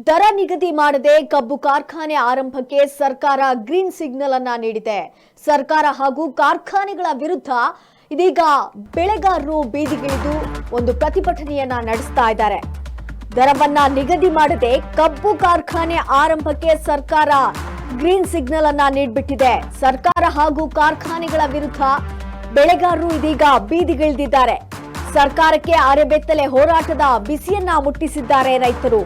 ದರ ನಿಗದಿ ಮಾಡದೆ ಕಬ್ಬು ಕಾರ್ಖಾನೆ ಆರಂಭಕ್ಕೆ ಸರ್ಕಾರ ಗ್ರೀನ್ ಸಿಗ್ನಲ್ ಅನ್ನ ನೀಡಿದೆ. ಸರ್ಕಾರ ಹಾಗೂ ಕಾರ್ಖಾನೆಗಳ ವಿರುದ್ಧ ಇದೀಗ ಬೆಳೆಗಾರರು ಬೀದಿಗಿಳಿದು ಒಂದು ಪ್ರತಿಭಟನೆಯನ್ನ ನಡೆಸ್ತಾ ಇದ್ದಾರೆ. ದರವನ್ನ ನಿಗದಿ ಮಾಡದೆ ಕಬ್ಬು ಕಾರ್ಖಾನೆ ಆರಂಭಕ್ಕೆ ಸರ್ಕಾರ ಗ್ರೀನ್ ಸಿಗ್ನಲ್ ಅನ್ನ ನೀಡಿಬಿಟ್ಟಿದೆ. ಸರ್ಕಾರ ಹಾಗೂ ಕಾರ್ಖಾನೆಗಳ ವಿರುದ್ಧ ಬೆಳೆಗಾರರು ಇದೀಗ ಬೀದಿಗಿಳಿದಿದ್ದಾರೆ. ಸರ್ಕಾರಕ್ಕೆ ಅರೆಬೆತ್ತಲೆ ಹೋರಾಟದ ಬಿಸಿಯನ್ನ ಮುಟ್ಟಿಸಿದ್ದಾರೆ ರೈತರು.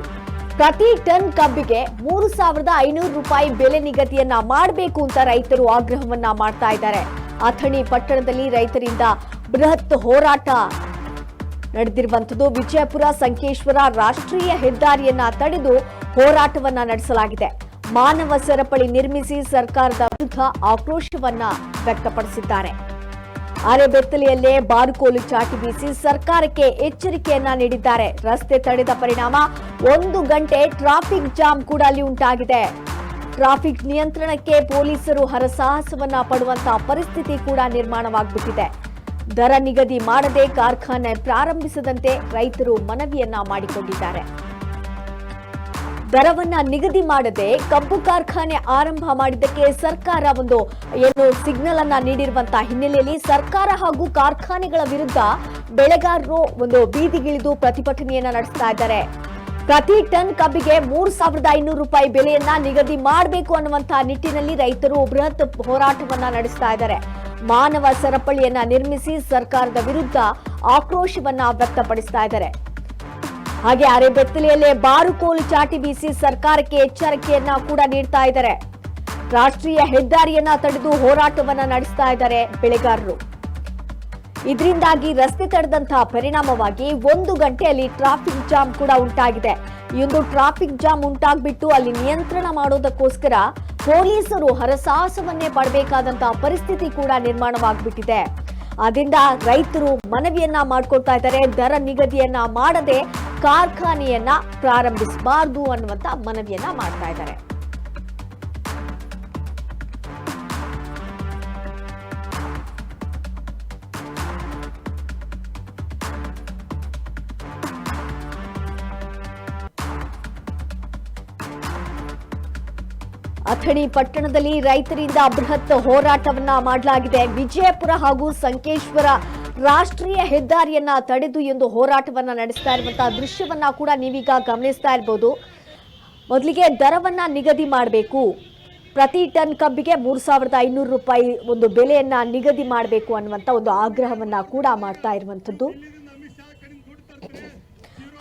ಪ್ರತಿ ಟನ್ ಕಬ್ಬಿಗೆ 3,500 ರೂಪಾಯಿ ಬೆಲೆ ನಿಗದಿಯನ್ನ ಮಾಡಬೇಕು ಅಂತ ರೈತರು ಆಗ್ರಹವನ್ನ ಮಾಡ್ತಾ ಇದ್ದಾರೆ. ಅಥಣಿ ಪಟ್ಟಣದಲ್ಲಿ ರೈತರಿಂದ ಬೃಹತ್ ಹೋರಾಟ ನಡೆದಿರುವಂತದ್ದು. ವಿಜಯಪುರ ಸಂಕೇಶ್ವರ ರಾಷ್ಟ್ರೀಯ ಹೆದ್ದಾರಿಯನ್ನ ತಡೆದು ಹೋರಾಟವನ್ನ ನಡೆಸಲಾಗಿದೆ. ಮಾನವ ಸರಪಳಿ ನಿರ್ಮಿಸಿ ಸರ್ಕಾರದ ವಿರುದ್ಧ ಆಕ್ರೋಶವನ್ನ ವ್ಯಕ್ತಪಡಿಸಿದ್ದಾರೆ. ಅರೆಬೆತ್ತಲೆಯಲ್ಲೇ ಬಾರುಕೋಲು ಚಾಟಿ ಬೀಸಿ ಸರ್ಕಾರಕ್ಕೆ ಎಚ್ಚರಿಕೆಯನ್ನ ನೀಡಿದ್ದಾರೆ. ರಸ್ತೆ ತಡೆದ ಪರಿಣಾಮ 1 ಗಂಟೆ ಟ್ರಾಫಿಕ್ ಜಾಮ್ ಕೂಡ ಅಲ್ಲಿ ಉಂಟಾಗಿದೆ. ಟ್ರಾಫಿಕ್ ನಿಯಂತ್ರಣಕ್ಕೆ ಪೊಲೀಸರು ಹರಸಾಹಸವನ್ನ ಪಡುವಂತಹ ಪರಿಸ್ಥಿತಿ ಕೂಡ ನಿರ್ಮಾಣವಾಗ್ಬಿಟ್ಟಿದೆ. ದರ ನಿಗದಿ ಮಾಡದೆ ಕಾರ್ಖಾನೆ ಪ್ರಾರಂಭಿಸದಂತೆ ರೈತರು ಮನವಿಯನ್ನ ಮಾಡಿಕೊಂಡಿದ್ದಾರೆ. ದರವನ್ನ ನಿಗದಿ ಮಾಡದೆ ಕಬ್ಬು ಕಾರ್ಖಾನೆ ಆರಂಭ ಮಾಡಿದ್ದಕ್ಕೆ ಸರ್ಕಾರ ಒಂದು ಸಿಗ್ನಲ್ ಅನ್ನ ನೀಡಿರುವಂತಹ ಹಿನ್ನೆಲೆಯಲ್ಲಿ ಸರ್ಕಾರ ಹಾಗೂ ಕಾರ್ಖಾನೆಗಳ ವಿರುದ್ಧ ಬೆಳೆಗಾರರು ಒಂದು ಬೀದಿಗಿಳಿದು ಪ್ರತಿಭಟನೆಯನ್ನ ನಡೆಸ್ತಾ ಇದ್ದಾರೆ. ಪ್ರತಿ ಟನ್ ಕಬ್ಬಿಗೆ 3,500 ರೂಪಾಯಿ ಬೆಲೆಯನ್ನ ನಿಗದಿ ಮಾಡಬೇಕು ಅನ್ನುವಂತಹ ನಿಟ್ಟಿನಲ್ಲಿ ರೈತರು ಬೃಹತ್ ಹೋರಾಟವನ್ನ ನಡೆಸ್ತಾ ಇದ್ದಾರೆ. ಮಾನವ ಸರಪಳಿಯನ್ನ ನಿರ್ಮಿಸಿ ಸರ್ಕಾರದ ವಿರುದ್ಧ ಆಕ್ರೋಶವನ್ನ ವ್ಯಕ್ತಪಡಿಸ್ತಾ ಇದ್ದಾರೆ. ಹಾಗೆ ಅರೆಬೆತ್ತಲೆಯಲ್ಲೇ ಬಾರುಕೋಲು ಚಾಟಿ ಬೀಸಿ ಸರ್ಕಾರಕ್ಕೆ ಎಚ್ಚರಿಕೆಯನ್ನ ಕೂಡ ನೀಡ್ತಾ ಇದ್ದಾರೆ. ರಾಷ್ಟ್ರೀಯ ಹೆದ್ದಾರಿಯನ್ನ ತಡೆದು ಹೋರಾಟವನ್ನ ನಡೆಸ್ತಾ ಇದ್ದಾರೆ ಬೆಳೆಗಾರರು. ಇದರಿಂದಾಗಿ ರಸ್ತೆ ತಡೆದಂತಹ ಪರಿಣಾಮವಾಗಿ 1 ಗಂಟೆಯಲ್ಲಿ ಟ್ರಾಫಿಕ್ ಜಾಮ್ ಕೂಡ ಉಂಟಾಗಿದೆ. ಈ ಒಂದು ಟ್ರಾಫಿಕ್ ಜಾಮ್ ಉಂಟಾಗ್ಬಿಟ್ಟು ಅಲ್ಲಿ ನಿಯಂತ್ರಣ ಮಾಡೋದಕ್ಕೋಸ್ಕರ ಪೊಲೀಸರು ಹರಸಾಹಸವನ್ನೇ ಪಡಬೇಕಾದಂತಹ ಪರಿಸ್ಥಿತಿ ಕೂಡ ನಿರ್ಮಾಣವಾಗ್ಬಿಟ್ಟಿದೆ. ಅದರಿಂದ ರೈತರು ಮನವಿಯನ್ನ ಮಾಡ್ಕೊಳ್ತಾ ಇದ್ದಾರೆ. ದರ ನಿಗದಿಯನ್ನ ಮಾಡದೆ ಕಾರ್ಖಾನೆಯನ್ನ ಪ್ರಾರಂಭಿಸಬಾರದು ಅನ್ನುವಂತ ಮನವಿಯನ್ನ ಮಾಡ್ತಾ ಇದ್ದಾರೆ. ಅಥಣಿ ಪಟ್ಟಣದಲ್ಲಿ ರೈತರಿಂದ ಬೃಹತ್ ಹೋರಾಟವನ್ನ ಮಾಡಲಾಗಿದೆ. ವಿಜಯಪುರ ಹಾಗೂ ಸಂಕೇಶ್ವರ ರಾಷ್ಟ್ರೀಯ ಹೆದ್ದಾರಿಯನ್ನ ತಡೆದು ಎಂದು ಹೋರಾಟವನ್ನ ನಡೆಸ್ತಾ ಇರುವಂತಹ ದೃಶ್ಯವನ್ನ ಕೂಡ ನೀವೀಗ ಗಮನಿಸ್ತಾ ಇರಬಹುದು. ಮೊದಲಿಗೆ ದರವನ್ನ ನಿಗದಿ ಮಾಡಬೇಕು, ಪ್ರತಿ ಟನ್ ಕಬ್ಬಿಗೆ 3,500 ರೂಪಾಯಿ ಒಂದು ಬೆಲೆಯನ್ನ ನಿಗದಿ ಮಾಡಬೇಕು ಅನ್ನುವಂತ ಒಂದು ಆಗ್ರಹವನ್ನ ಕೂಡ ಮಾಡ್ತಾ ಇರುವಂತದ್ದು.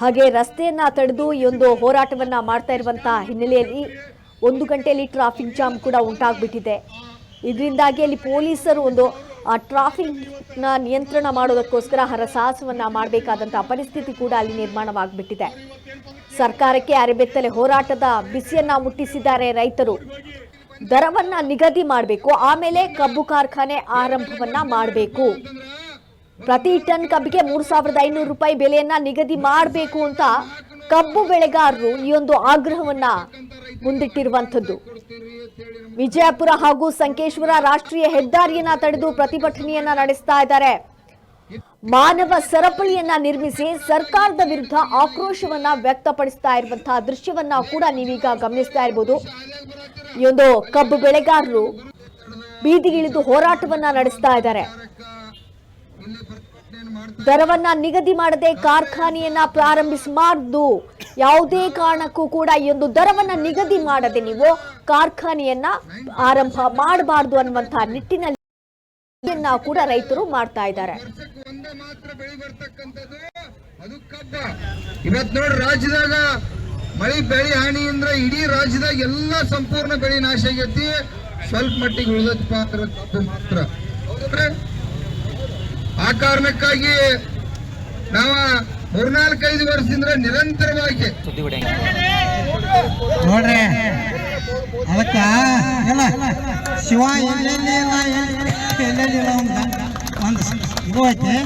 ಹಾಗೆ ರಸ್ತೆಯನ್ನ ತಡೆದು ಈ ಒಂದು ಹೋರಾಟವನ್ನ ಮಾಡ್ತಾ ಇರುವಂತಹ ಹಿನ್ನೆಲೆಯಲ್ಲಿ 1 ಗಂಟೆಯಲ್ಲಿ ಟ್ರಾಫಿಕ್ ಜಾಮ್ ಕೂಡ ಉಂಟಾಗ್ಬಿಟ್ಟಿದೆ. ಇದರಿಂದಾಗಿ ಅಲ್ಲಿ ಪೊಲೀಸರು ಒಂದು ಟ್ರಾಫಿಕ್ ನ ನಿಯಂತ್ರಣ ಮಾಡೋದಕ್ಕೋಸ್ಕರ ಹರಸಾಹಸವನ್ನ ಮಾಡಬೇಕಾದಂತಹ ಪರಿಸ್ಥಿತಿ ಕೂಡ ಅಲ್ಲಿ ನಿರ್ಮಾಣವಾಗ್ಬಿಟ್ಟಿದೆ. ಸರ್ಕಾರಕ್ಕೆ ಅರೆಬೆತ್ತಲೆ ಹೋರಾಟದ ಬಿಸಿಯನ್ನ ಮುಟ್ಟಿಸಿದ್ದಾರೆ ರೈತರು. ದರವನ್ನ ನಿಗದಿ ಮಾಡಬೇಕು, ಆಮೇಲೆ ಕಬ್ಬು ಕಾರ್ಖಾನೆ ಆರಂಭವನ್ನ ಮಾಡಬೇಕು. ಪ್ರತಿ ಟನ್ ಕಬ್ಬಿಗೆ 3,500 ರೂಪಾಯಿ ಬೆಲೆಯನ್ನ ನಿಗದಿ ಮಾಡಬೇಕು ಅಂತ ಕಬ್ಬು ಬೆಳೆಗಾರರು ಈ ಒಂದು ಆಗ್ರಹವನ್ನ ಮುಂದಿಟ್ಟಿರುವಂಥದ್ದು. ವಿಜಯಪುರ ಹಾಗೂ ಸಂಕೇಶ್ವರ ರಾಷ್ಟ್ರೀಯ ಹೆದ್ದಾರಿಯನ್ನ ತಡೆದು ಪ್ರತಿಭಟನೆಯನ್ನ ನಡೆಸ್ತಾ ಇದ್ದಾರೆ. ಮಾನವ ಸರಪಳಿಯನ್ನ ನಿರ್ಮಿಸಿ ಸರ್ಕಾರದ ವಿರುದ್ಧ ಆಕ್ರೋಶವನ್ನ ವ್ಯಕ್ತಪಡಿಸ್ತಾ ಇರುವಂತಹ ದೃಶ್ಯವನ್ನ ಕೂಡ ನೀವೀಗ ಗಮನಿಸ್ತಾ ಇರಬಹುದು. ಈ ಒಂದು ಕಬ್ಬು ಬೆಳೆಗಾರರು ಬೀದಿಗಿಳಿದು ಹೋರಾಟವನ್ನ ನಡೆಸ್ತಾ ಇದ್ದಾರೆ. ದರವನ್ನ ನಿಗದಿ ಮಾಡದೆ ಕಾರ್ಖಾನೆಯನ್ನ ಪ್ರಾರಂಭಿಸಬಾರದು, ಯಾವುದೇ ಕಾರಣಕ್ಕೂ ಕೂಡ ಈ ಒಂದು ದರವನ್ನ ನಿಗದಿ ಮಾಡದೆ ನೀವು ಕಾರ್ಖಾನೆಯನ್ನ ಆರಂಭ ಮಾಡಬಾರದು ಅನ್ನುವಂತಹ ನಿಟ್ಟಿನಲ್ಲಿ ಕೂಡ ರೈತರು ಮಾಡ್ತಾ ಇದ್ದಾರೆ. ಇವತ್ತು ನೋಡಿ ರಾಜ್ಯದಾಗ ಮಳೆ ಬೆಳೆ ಹಾನಿಯಿಂದ ಇಡೀ ರಾಜ್ಯದಾಗ ಎಲ್ಲ ಸಂಪೂರ್ಣ ಬೆಳೆ ನಾಶ ಆಗೈತಿ. ಸ್ವಲ್ಪ ಮಟ್ಟಿಗೆ ಉಳಿದ ಮಾತ್ರ. ಆ ಕಾರಣಕ್ಕಾಗಿ ನಾವು 4-5 ವರ್ಷದಿಂದ ನಿರಂತರವಾಗಿ ನೋಡ್ರಿ ಅದಕ್ಕ ಎಲ್ಲ ಶಿವ ಎಲ್ಲೆಲ್ಲಿ ಒಂದು ಇದು ಐತೆ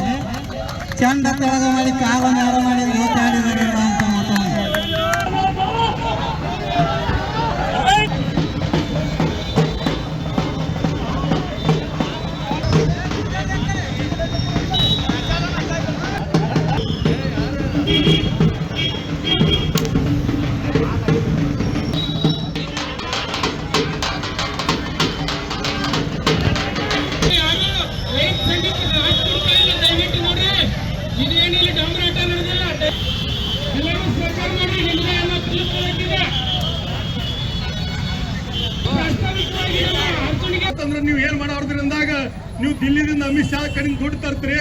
ಚಂದ ತೆಳಗ ಮಾಡಿ ಕಾವನ್ನು ಯಾರು ಮಾಡಿ ಓದಾಡಿದಾರಿಲ್ಲ ಅಂತ ಮಾತಾಡ ಆದ್ರೆ ನೀವು ಏನ್ ಮಾಡೋದ್ರಿ ಅಂದಾಗ ನೀವು ದಿಲ್ಲಿದಿಂದ ಅಮಿತ್ ಶಾ ಕಡೆಯಿಂದ ದುಡ್ಡು ತರ್ತೀರಿ,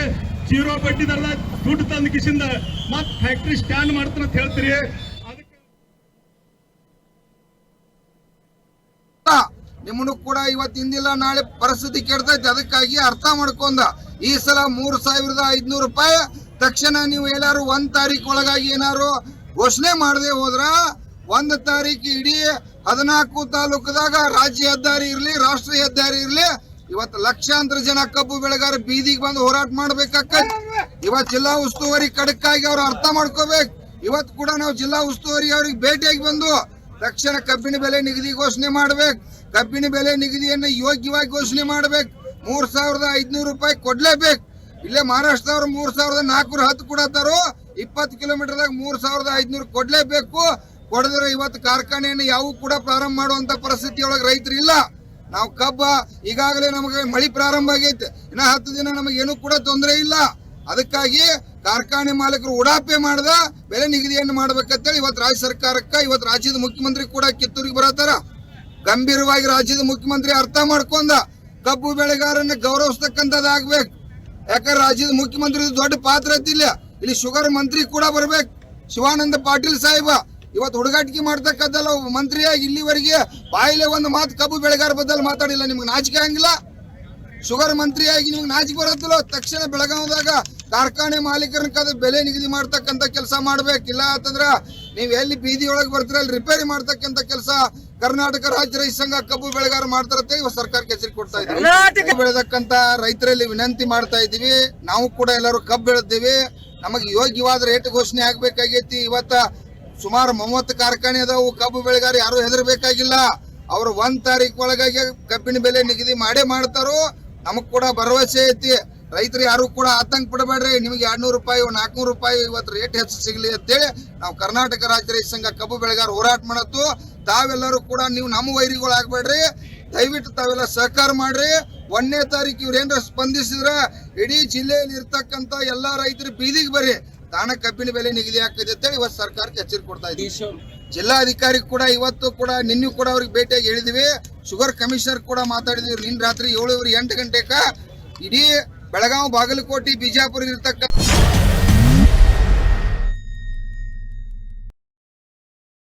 ಜೀರೋ ಬಡ್ಡಿ ದರದಾಗ ದುಡ್ಡು ತಂದ ಕಿಸಿಂದ ಮತ್ ಫ್ಯಾಕ್ಟ್ರಿ ಸ್ಟ್ಯಾಂಡ್ ಮಾಡ್ತಾನ ಅಂತ ಹೇಳ್ತೀರಿ. ನಿಮ್ಮನ್ನು ಕೂಡ ಇವತ್ತಿಂದಿಲ್ಲ ನಾಳೆ ಪರಿಸ್ಥಿತಿ ಕೆಡ್ತೈತಿ. ಅದಕ್ಕಾಗಿ ಅರ್ಥ ಮಾಡ್ಕೊಂಡ ಈ ಸಲ 3,500 ರೂಪಾಯಿ ತಕ್ಷಣ ನೀವು ಎಲ್ಲಾರು 1 ತಾರೀಕು ಒಳಗಾಗಿ ಏನಾರು ಘೋಷಣೆ ಮಾಡದೆ ಹೋದ್ರ 1 ತಾರೀಕು ಇಡೀ 14 ತಾಲೂಕದಾಗ ರಾಜ್ಯ ಹೆದ್ದಾರಿ ಇರ್ಲಿ ರಾಷ್ಟ್ರೀಯ ಹೆದ್ದಾರಿ ಇರ್ಲಿ ಇವತ್ತು ಲಕ್ಷಾಂತರ ಜನ ಕಬ್ಬು ಬೆಳೆಗಾರ ಬೀದಿಗೆ ಬಂದು ಹೋರಾಟ ಮಾಡ್ಬೇಕಾಕೈತಿ. ಇವತ್ತು ಜಿಲ್ಲಾ ಉಸ್ತುವಾರಿ ಖಡಕ್ಕಾಗಿ ಅವ್ರು ಅರ್ಥ ಮಾಡ್ಕೋಬೇಕು. ಇವತ್ತು ಕೂಡ ನಾವು ಜಿಲ್ಲಾ ಉಸ್ತುವಾರಿ ಅವ್ರಿಗೆ ಭೇಟಿಯಾಗಿ ಬಂದು ತಕ್ಷಣ ಕಬ್ಬಿನ ಬೆಲೆ ನಿಗದಿ ಘೋಷಣೆ ಮಾಡ್ಬೇಕು. ಕಬ್ಬಿನ ಬೆಲೆ ನಿಗದಿಯನ್ನು ಯೋಗ್ಯವಾಗಿ ಘೋಷಣೆ ಮಾಡ್ಬೇಕು. 3,500 ರೂಪಾಯಿ ಕೊಡ್ಲೇಬೇಕು. ಇಲ್ಲೇ ಮಹಾರಾಷ್ಟ್ರದವ್ರು 3,410 ಕೊಡತ್ತಾರೋ, 20 ಕಿಲೋಮೀಟರ್ದಾಗ 3,500 ಕೊಡ್ಲೇಬೇಕು. ಕೊಡದ್ರೆ ಇವತ್ತು ಕಾರ್ಖಾನೆಯನ್ನು ಯಾವ ಕೂಡ ಪ್ರಾರಂಭ ಮಾಡುವಂತ ಪರಿಸ್ಥಿತಿ ಒಳಗೆ ರೈತರು ಇಲ್ಲ. ನಾವು ಕಬ್ಬ ಈಗಾಗಲೇ ನಮಗೆ ಮಳಿ ಪ್ರಾರಂಭ ಆಗೈತೆ, ಇನ್ನ 10 ದಿನ ನಮಗೇನು ಕೂಡ ತೊಂದರೆ ಇಲ್ಲ. ಅದಕ್ಕಾಗಿ ಕಾರ್ಖಾನೆ ಮಾಲೀಕರು ಉಡಾಪೆ ಮಾಡದ ಬೆಲೆ ನಿಗದಿಯನ್ನು ಮಾಡ್ಬೇಕಂತೇಳಿ ಇವತ್ತು ರಾಜ್ಯ ಸರ್ಕಾರಕ್ಕ ಇವತ್ತು ರಾಜ್ಯದ ಮುಖ್ಯಮಂತ್ರಿ ಕೂಡ ಕಿತ್ತೂರಿಗೆ ಬರತ್ತಾರ. ಗಂಭೀರವಾಗಿ ರಾಜ್ಯದ ಮುಖ್ಯಮಂತ್ರಿ ಅರ್ಥ ಮಾಡ್ಕೊಂಡ ಕಬ್ಬು ಬೆಳೆಗಾರನ್ನ ಗೌರವಿಸ್ತಕ್ಕಂಥದ್ದಾಗ್ಬೇಕು. ಯಾಕಂದ್ರೆ ರಾಜ್ಯದ ಮುಖ್ಯಮಂತ್ರಿ ದೊಡ್ಡ ಪಾತ್ರ ಐತಿಲ್ಲ. ಇಲ್ಲಿ ಶುಗರ್ ಮಂತ್ರಿ ಕೂಡ ಬರ್ಬೇಕು, ಶಿವಾನಂದ ಪಾಟೀಲ್ ಸಾಹೇಬ. ಇವತ್ತು ಹುಡುಗಾಟಿಕೆ ಮಾಡ್ತಕ್ಕಂಥಲ್ಲ ಮಂತ್ರಿಯಾಗಿ ಇಲ್ಲಿವರೆಗೆ ಬಾಯಿಲೆ ಒಂದು ಮಾತು ಕಬ್ಬು ಬೆಳೆಗಾರ ಬದಲು ಮಾತಾಡಿಲ್ಲ. ನಿಮ್ಗೆ ನಾಚಿಕೆ ಹಂಗಿಲ್ಲ? ಶುಗರ್ ಮಂತ್ರಿಯಾಗಿ ನಿಮ್ಗೆ ನಾಚಿಕೆ ಬರತ್ತಲ್ಲ? ತಕ್ಷಣ ಬೆಳಗಾವದಾಗ ಕಾರ್ಖಾನೆ ಮಾಲೀಕರನ್ನ ಕದ ಬೆಲೆ ನಿಗದಿ ಮಾಡ್ತಕ್ಕಂಥ ಕೆಲಸ ಮಾಡ್ಬೇಕಿಲ್ಲ ಅಂತಂದ್ರ ನೀವ್ ಎಲ್ಲಿ ಬೀದಿ ಒಳಗೆ ಬರ್ತೀರ ಅಲ್ಲಿ ರಿಪೇರಿ ಮಾಡ್ತಕ್ಕಂಥ ಕೆಲಸ ಕರ್ನಾಟಕ ರಾಜ್ಯ ರೈತ ಸಂಘ ಕಬ್ಬು ಬೆಳೆಗಾರ ಮಾಡ್ತಾರಂತೆ ಇವತ್ತು ಸರ್ಕಾರಕ್ಕೆ ಎಚ್ಚರಿಕೆ ಕೊಡ್ತಾ ಇದ್ದೀವಿ. ಬೆಳೆದಕ್ಕಂತ ರೈತರಲ್ಲಿ ವಿನಂತಿ ಮಾಡ್ತಾ ಇದೀವಿ. ನಾವು ಕೂಡ ಎಲ್ಲರೂ ಕಬ್ಬು ಬೆಳೆದಿವಿ. ನಮಗೆ ಯೋಗ್ಯವಾದ ರೇಟ್ ಘೋಷಣೆ ಆಗ್ಬೇಕಾಗೈತಿ. ಇವತ್ತ ಸುಮಾರು 30 ಕಾರ್ಖಾನೆ ಅದಾವು. ಕಬ್ಬು ಬೆಳೆಗಾರ ಯಾರು ಹೆದರ್ಬೇಕಾಗಿಲ್ಲ. ಅವ್ರು 1 ತಾರೀಕು ಒಳಗಾಗಿ ಕಬ್ಬಿನ ಬೆಲೆ ನಿಗದಿ ಮಾಡೇ ಮಾಡ್ತಾರೋ. ನಮಗ್ ಕೂಡ ಭರವಸೆ ಐತಿ. ರೈತರು ಯಾರು ಕೂಡ ಆತಂಕ ಪಡಬೇಡ್ರಿ. ನಿಮಗೆ 200 ರೂಪಾಯಿ 400 ರೂಪಾಯಿ ಇವತ್ತು ರೇಟ್ ಹೆಚ್ಚು ಸಿಗಲಿ ಅಂತೇಳಿ ನಾವು ಕರ್ನಾಟಕ ರಾಜ್ಯ ರೈತ ಸಂಘ ಕಬ್ಬು ಬೆಳೆಗಾರ ಹೋರಾಟ ಮಾಡತ್ತು. ತಾವೆಲ್ಲರೂ ಕೂಡ ನೀವು ನಮ್ಮ ವೈರಿಗಳು ಆಗ್ಬೇಡ್ರಿ. ದಯವಿಟ್ಟು ತಾವೆಲ್ಲ ಸಹಕಾರ ಮಾಡ್ರಿ. 1ನೇ ತಾರೀಕು ಇವ್ರೇನ್ರ ಸ್ಪಂದಿಸಿದ್ರ ಇಡೀ ಜಿಲ್ಲೆಯಲ್ಲಿ ಇರ್ತಕ್ಕಂತ ಎಲ್ಲಾ ರೈತರು ಬೀದಿಗೆ ಬರ್ರಿ. ತಾನ ಕಬ್ಬಿನ ಬೆಲೆ ನಿಗದಿ ಆಗ್ತದೆ ಅಂತೇಳಿ ಇವತ್ತು ಸರ್ಕಾರಕ್ಕೆ ಎಚ್ಚರಿಕೆ ಕೊಡ್ತಾ ಇದ್ದೀವಿ. ಜಿಲ್ಲಾಧಿಕಾರಿ ಕೂಡ ಇವತ್ತು ಕೂಡ ನಿನ್ನೆ ಕೂಡ ಅವ್ರಿಗೆ ಭೇಟಿಯಾಗಿ ಹೇಳಿದಿವಿ. ಶುಗರ್ ಕಮಿಷನರ್ ಕೂಡ ಮಾತಾಡಿದ್ವಿ. ನಿನ್ನೆ ರಾತ್ರಿ 7 8 ಗಂಟೆಕ ಇಡೀ ಬೆಳಗಾವಿ ಬಾಗಲಕೋಟೆ ಬಿಜಾಪುರ ಇರ್ತಕ್ಕಂಥ